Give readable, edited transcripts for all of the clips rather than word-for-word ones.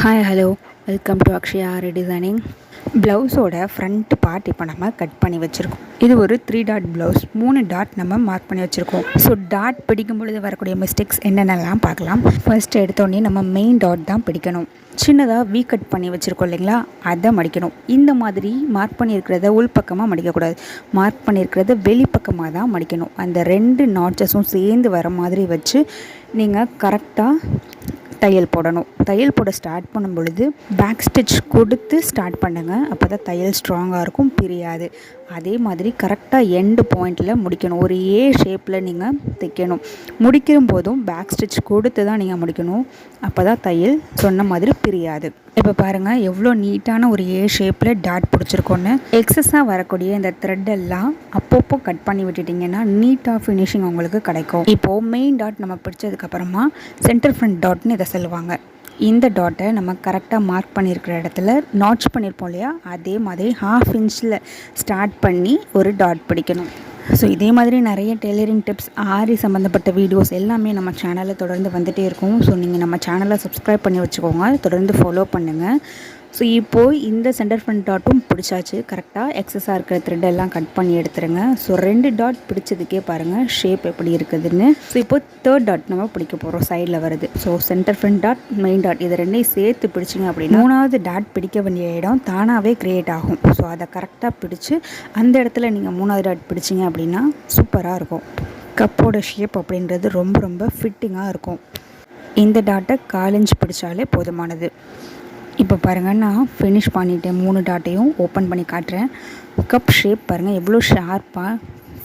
Hi hello welcome to Akshaya redesigning. ப்ளவுஸோட front part இப்போ நம்ம கட் பண்ணி வச்சுருக்கோம். இது ஒரு 3 டாட் ப்ளவுஸ். 3 டாட் நம்ம மார்க் பண்ணி வச்சுருக்கோம். ஸோ டாட் பிடிக்கும் பொழுது வரக்கூடிய மிஸ்டேக்ஸ் என்னென்னலாம் பார்க்கலாம். ஃபர்ஸ்ட் எடுத்தோடனே நம்ம மெயின் டாட் தான் பிடிக்கணும். சின்னதாக வீ கட் பண்ணி வச்சுருக்கோம் இல்லைங்களா, அதை மடிக்கணும். இந்த மாதிரி மார்க் பண்ணியிருக்கிறத உள்பக்கமாக மடிக்கக்கூடாது, மார்க் பண்ணியிருக்கிறத வெளிப்பக்கமாக தான் மடிக்கணும். அந்த 2 நாட்சஸும் சேர்ந்து வர மாதிரி வச்சு நீங்கள் கரெக்டாக தையல் போடணும். தையல் போட ஸ்டார்ட் பண்ணும் பொழுது பேக் ஸ்டிச் கொடுத்து ஸ்டார்ட் பண்ணுங்கள். அப்போ தான் தையல் ஸ்ட்ராங்காக இருக்கும், பிரியாது. அதே மாதிரி கரெக்டாக எண்டு பாயிண்டில் முடிக்கணும். ஒரு ஏ ஷேப்பில் நீங்கள் தைக்கணும். முடிக்கும் போதும் பேக் ஸ்டிச் கொடுத்து தான் நீங்கள் முடிக்கணும். அப்போ தான் தையல் சொன்ன மாதிரி பிரியாது. இப்போ பாருங்கள் எவ்வளோ நீட்டான ஒரு ஏ ஷேப்பில் டாட் பிடிச்சிருக்கோன்னு. எக்ஸஸாக வரக்கூடிய இந்த த்ரெட்டெல்லாம் அப்பப்போ கட் பண்ணி விட்டுட்டிங்கன்னா நீட்டாக ஃபினிஷிங் உங்களுக்கு கிடைக்கும். இப்போது மெயின் டாட் நம்ம பிடிச்சதுக்கப்புறமா சென்டர் ஃப்ரண்ட் டாட்னு இதை சொல்லுவாங்க. இந்த டாட்டை நம்ம கரெக்டாக மார்க் பண்ணியிருக்கிற இடத்துல நாட்ச் பண்ணியிருப்போம் இல்லையா, அதே மாதிரி 1/2 இன்ச்சில் ஸ்டார்ட் பண்ணி ஒரு டாட் பிடிக்கணும். ஸோ இதே மாதிரி நிறைய டெய்லரிங் டிப்ஸ், ஆரி சம்மந்தப்பட்ட வீடியோஸ் எல்லாமே நம்ம சேனலில் தொடர்ந்து வந்துகிட்டே இருக்கும். ஸோ நீங்கள் நம்ம சேனலை சப்ஸ்கிரைப் பண்ணி வச்சுக்கோங்க, தொடர்ந்து ஃபாலோ பண்ணுங்கள். ஸோ இப்போது இந்த சென்டர் ஃப்ரண்ட் டாட்டும் பிடிச்சாச்சு. கரெக்டாக எக்ஸஸாக இருக்கிற த்ரெட்டெல்லாம் கட் பண்ணி எடுத்துருங்க. ஸோ 2 டாட் பிடிச்சதுக்கே பாருங்கள் ஷேப் எப்படி இருக்குதுன்னு. ஸோ இப்போது 3rd டாட் நம்ம பிடிக்க போகிறோம், சைடில் வருது. So centre front dot, main dot இது 2ஐயும் சேர்த்து பிடிச்சிங்க அப்படின்னா 3வது டாட் பிடிக்க வேண்டிய இடம் தானாகவே க்ரியேட் ஆகும். ஸோ அதை கரெக்டாக பிடிச்சி அந்த இடத்துல நீங்கள் 3வது டாட் பிடிச்சிங்க அப்படின்னா சூப்பராக இருக்கும். கப்போட ஷேப் அப்படின்றது ரொம்ப ரொம்ப ஃபிட்டிங்காக இருக்கும். இந்த டாட்டை 1/4 இன்ச் பிடிச்சாலே போதுமானது. இப்போ பாருங்கள், நான் ஃபினிஷ் பண்ணிவிட்டேன். 3 டாட்டையும் ஓப்பன் பண்ணி காட்டுறேன். கப் ஷேப் பாருங்கள் எவ்வளோ ஷார்ப்பாக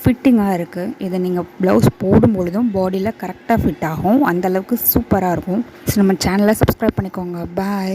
ஃபிட்டிங்காக இருக்குது. இதை நீங்கள் ப்ளவுஸ் போடும் பொழுதும் பாடியில் கரெக்டாக ஃபிட் ஆகும். அந்தளவுக்கு சூப்பராக இருக்கும். ஸோ நம்ம சேனலை சப்ஸ்கிரைப் பண்ணிக்கோங்க. பாய்.